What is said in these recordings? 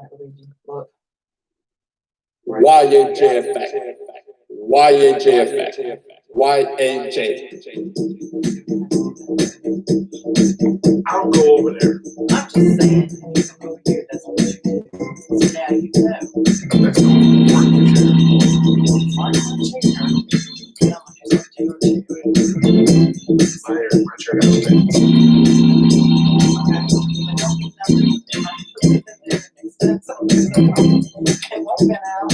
All right, Luigi, look. YAJFX. YAJFX. YAJ. I'll go over there. I'm just saying, when you come over here, that's what you do. So now you know. Let's go work the chair. Find my chair. Yeah, I'm just gonna take your chair. My chair got okay. Okay. But don't get nothing. If I put it in there, it's that something. It won't get out.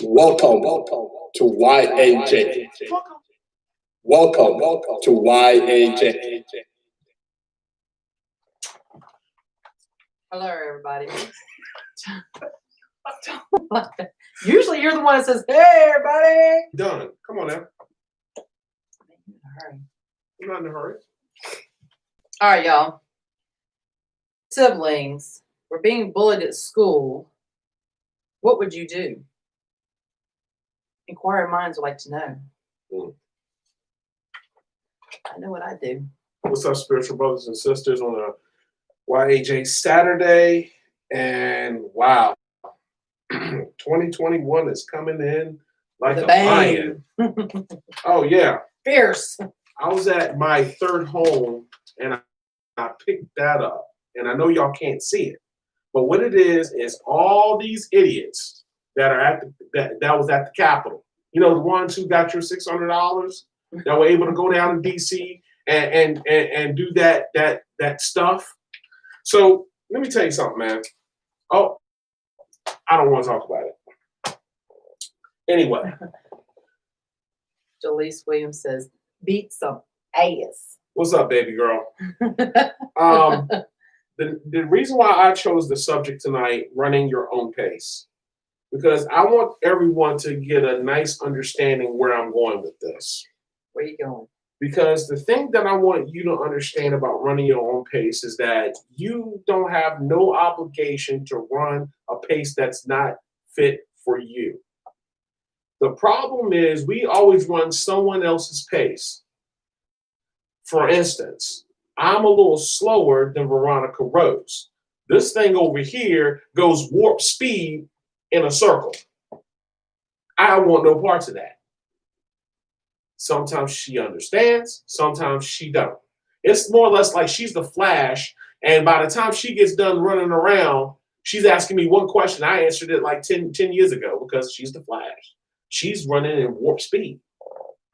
Welcome to YAJ. Welcome to YAJ. Hello, everybody. Usually you're the one that says, hey, everybody. Done. Come on now. All I'm not in a hurry. right, y'all. Siblings were being bullied at school. What would you do? Inquiring minds would like to know. I know what I do. What's up, spiritual brothers and sisters, on a YAJ Saturday? And wow, 2021 is coming in like The a bang. lion. Oh, yeah. Fierce. I was at my third home and I picked that up. And I know y'all can't see it. But what it is all these idiots that are at that was at the Capitol. You know, the ones who got your $600 that were able to go down to DC and do that stuff. So let me tell you something, man. Oh, I don't want to talk about it. Anyway. Jaleese Williams says, beat some ass. What's up, baby girl? The reason why I chose the subject tonight, running your own pace, because I want everyone to get a nice understanding where I'm going with this. Where you going? Because the thing that I want you to understand about running your own pace is that you don't have no obligation to run a pace that's not fit for you. The problem is we always run someone else's pace. For instance, I'm a little slower than Veronica Rose. This thing over here goes warp speed in a circle. I want no parts of that. Sometimes she understands, sometimes she don't. It's more or less like she's the Flash, and by the time she gets done running around, she's asking me one question. I answered it like 10 years ago because she's the Flash. She's running in warp speed.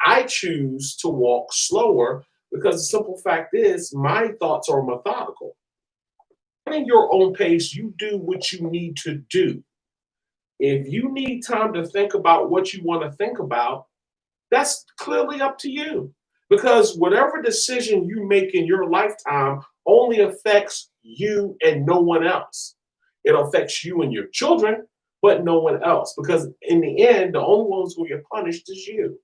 I choose to walk slower because the simple fact is my thoughts are methodical. Running your own pace, you do what you need to do. If you need time to think about what you want to think about, that's clearly up to you. Because whatever decision you make in your lifetime only affects you and no one else. It affects you and your children, but no one else. Because in the end, the only ones who get punished is you.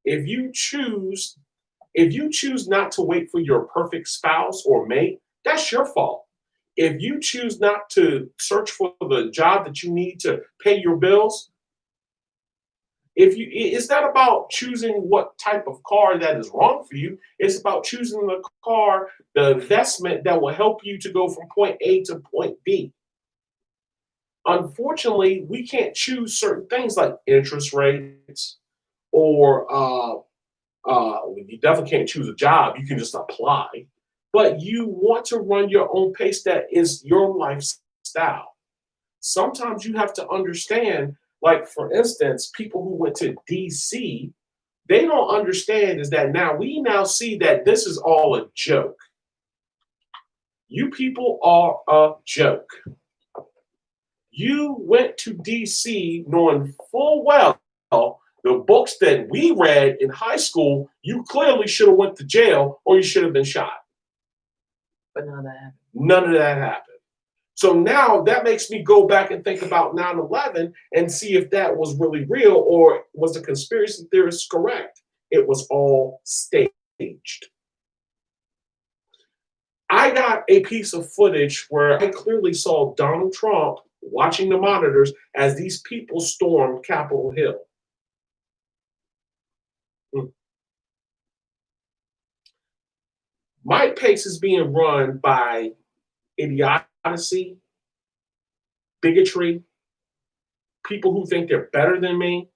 If you choose not to wait for your perfect spouse or mate, that's your fault. If you choose not to search for the job that you need to pay your bills, it's not about choosing what type of car that is wrong for you. It's about choosing the car, the investment that will help you to go from point A to point B. Unfortunately, we can't choose certain things like interest rates or you definitely can't choose a job. You can just apply. But you want to run your own pace that is your lifestyle. Sometimes you have to understand, like, for instance, people who went to DC, they don't understand is that we now see that this is all a joke. You people are a joke. You went to DC knowing full well the books that we read in high school, you clearly should have went to jail or you should have been shot. But none of that happened. None of that happened. So now that makes me go back and think about 9/11 and see if that was really real or was the conspiracy theorists correct. It was all staged. I got a piece of footage where I clearly saw Donald Trump watching the monitors as these people stormed Capitol Hill. My pace is being run by idiocy, bigotry, people who think they're better than me.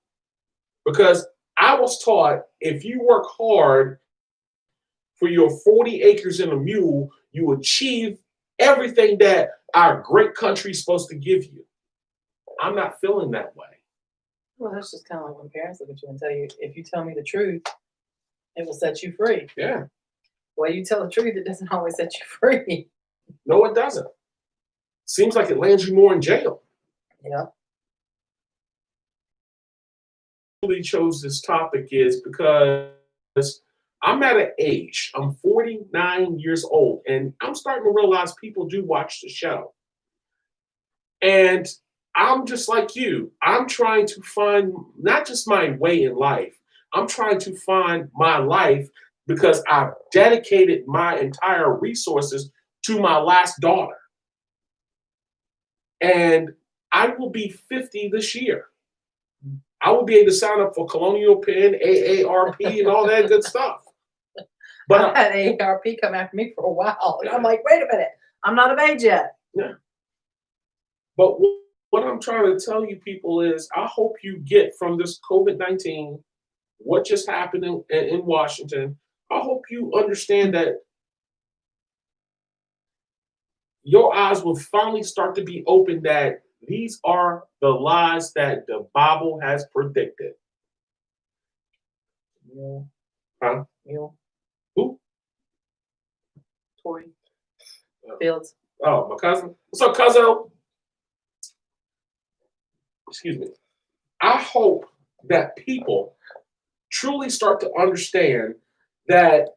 Because I was taught if you work hard for your 40 acres and a mule, you achieve everything that our great country is supposed to give you. I'm not feeling that way. Well, that's just kind of like when parents look at you and tell you, if you tell me the truth, it will set you free. Yeah. Well, you tell the truth, it doesn't always set you free. No, it doesn't. Seems like it lands you more in jail. Yeah. I really chose this topic is because I'm at an age, I'm 49 years old, and I'm starting to realize people do watch the show. And I'm just like you. I'm trying to find not just my way in life, I'm trying to find my life because I've dedicated my entire resources to my last daughter. And I will be 50 this year. I will be able to sign up for Colonial Penn, AARP, and all that good stuff. But I had AARP come after me for a while. And I'm like, wait a minute, I'm not of age yet. yeah. But what I'm trying to tell you people is I hope you get from this COVID-19, what just happened in Washington, I hope you understand that your eyes will finally start to be open that these are the lies that the Bible has predicted. Mule. Huh? Mule. Who? Tory. Fields. Oh, my cousin. What's up, cousin? Excuse me. I hope that people truly start to understand that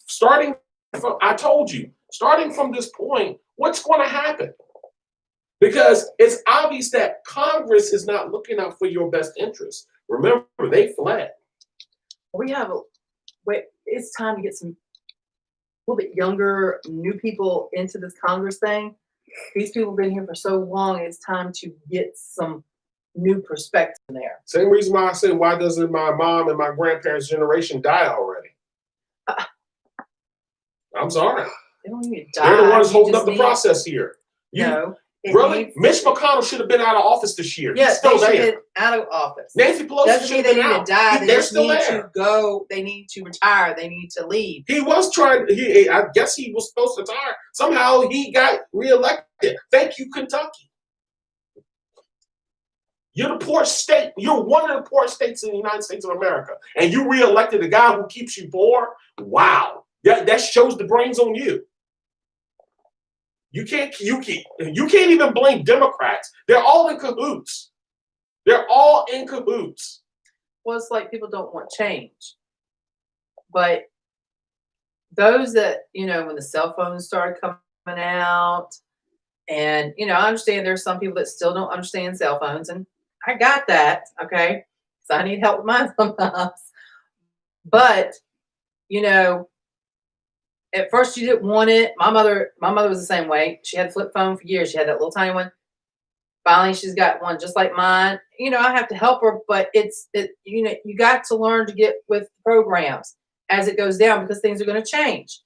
starting from, I told you, starting from this point, what's going to happen? Because it's obvious that Congress is not looking out for your best interest. Remember, they fled. It's time to get some a little bit younger, new people into this Congress thing. These people have been here for so long, it's time to get some new perspective in there. Same reason why I said, why doesn't my mom and my grandparents' generation die already? I'm sorry. They don't need to die. They're the ones You holding just up the need- process here. No. it Really? needs- Mitch McConnell should have been out of office this year. He's Yes, still they should there. get out of office. Nancy Pelosi Doesn't should mean have they been need out. to die. They They're just still need there. to go. They need to retire. They need to leave. He was trying. I guess he was supposed to retire. Somehow he got reelected. Thank you, Kentucky. You're the poor state. You're one of the poor states in the United States of America, and you reelected a guy who keeps you poor. Wow, that shows the brains on you. You can't even blame Democrats. They're all in cahoots. They're all in cahoots. Well, it's like people don't want change. But those that, when the cell phones started coming out, and, I understand there's some people that still don't understand cell phones, and I got that, okay? Because I need help with mine sometimes. But, at first you didn't want it. My mother was the same way. She had a flip phone for years. She had that little tiny one. Finally, she's got one just like mine. I have to help her, but you got to learn to get with programs as it goes down because things are going to change.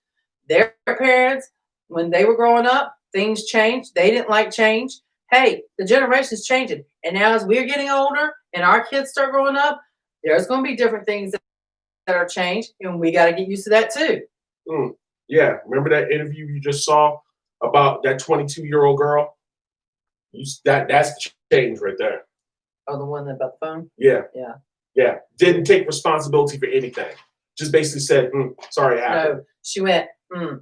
Their parents, when they were growing up, things changed. They didn't like change. Hey, the generation's changing. And now as we're getting older and our kids start growing up, there's going to be different things that are changed, and we got to get used to that too. Yeah, remember that interview you just saw about that 22-year-old girl? That's the change right there. Oh, the one about the phone? Yeah. Yeah. Yeah. Didn't take responsibility for anything. Just basically said, sorry, it happened. No, she went,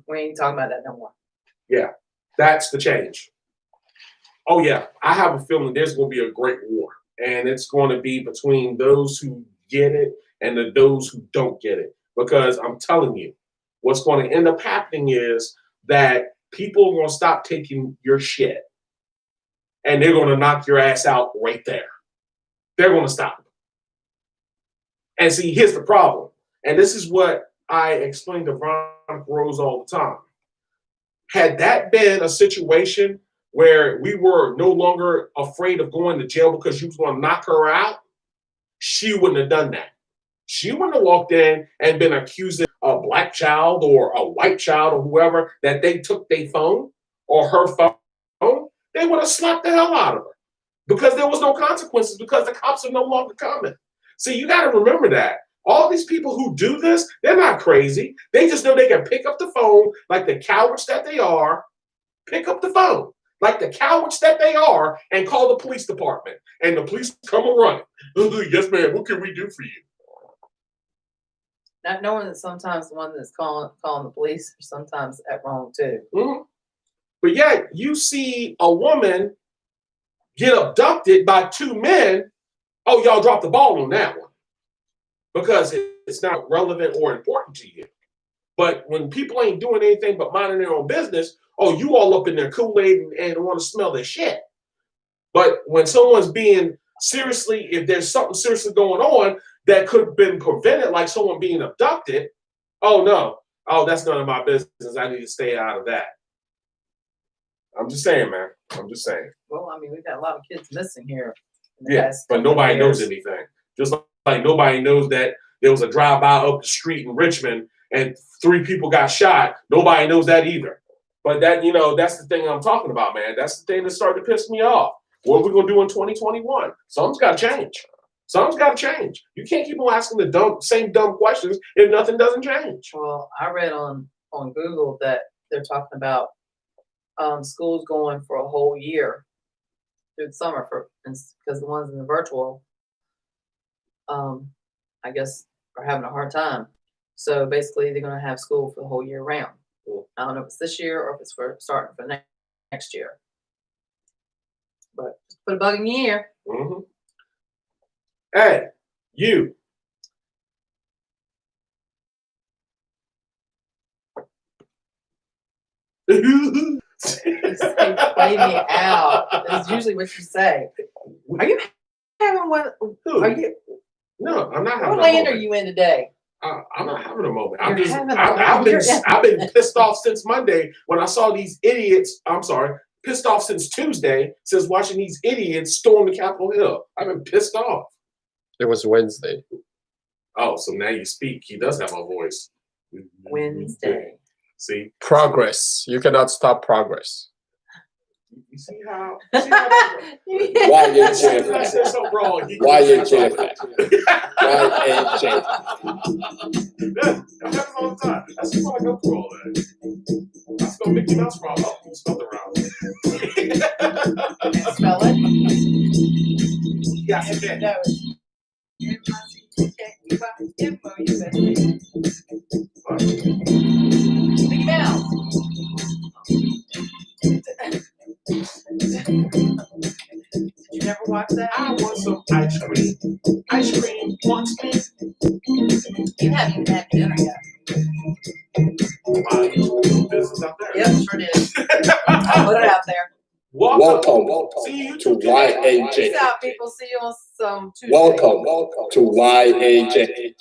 we ain't talking about that no more. Yeah. That's the change. Oh, yeah. I have a feeling there's going to be a great war. And it's going to be between those who get it and those who don't get it. Because I'm telling you, what's going to end up happening is that people are going to stop taking your shit. And they're going to knock your ass out right there. They're going to stop. And see, here's the problem. And this is what I explain to Veronica Rose all the time. Had that been a situation where we were no longer afraid of going to jail because you was going to knock her out, she wouldn't have done that. She wouldn't have walked in and been accusing a black child or a white child or whoever that they took their phone or her phone. They would have slapped the hell out of her because there was no consequences because the cops are no longer coming. See, you got to remember that. All these people who do this, they're not crazy. They just know they can pick up the phone like the cowards that they are, pick up the phone like the cowards that they are and call the police department. And the police come and run. Yes, ma'am, what can we do for you? Not knowing that sometimes the one that's calling the police are sometimes at wrong too. Mm-hmm. But yet you see a woman get abducted by two men. Oh, y'all dropped the ball on that one because it's not relevant or important to you. But when people ain't doing anything but minding their own business, oh, you all up in their Kool-Aid and want to smell their shit. But when someone's being seriously, if there's something seriously going on that could have been prevented, like someone being abducted, oh no, oh, that's none of my business. I need to stay out of that. I'm just saying, man. I'm just saying. Well, I mean, we've got a lot of kids missing here. Yes, but nobody knows anything. Just like nobody knows that there was a drive-by up the street in Richmond and 3 people got shot. Nobody knows that either. But that, that's the thing I'm talking about, man. That's the thing that started to piss me off. What are we going to do in 2021? Something's got to change. Something's got to change. You can't keep on asking the same dumb questions if nothing doesn't change. Well, I read on Google that they're talking about schools going for a whole year through the summer because the ones in the virtual, I guess, are having a hard time. So basically, they're going to have school for the whole year round. I don't know if it's this year or if it's starting for next year. But just put a bug in your ear. Mm-hmm. Hey, you. You say, play me out. That's usually what you say. Are you having one? Who? Are you? No, I'm not having What a land moment. are you in today? I'm not having a moment. You're I've been pissed off since Monday when I saw these idiots. I'm sorry, pissed off since Tuesday, since watching these idiots storm the Capitol Hill. I've been pissed off. It was Wednesday. Oh, so now you speak. He does have a voice. Wednesday. See? Progress. You cannot stop progress. You see how? That- Why I YHJF? said something wrong. YHJF? YHJF? Yeah, that happens all the time. That's why I go through all that. I spell Mickey Mouse wrong. Oh, you spelled it wrong. Spell it. Yes, you can. No. Mickey Mouse. Did you never watch that? I want some ice cream. Ice cream wants me. You haven't even had dinner yet. Business out there. Yep, sure did. I'll put it out there. Welcome See you to Peace YHJ. out, people. See you on some Tuesday. Welcome to YHJ.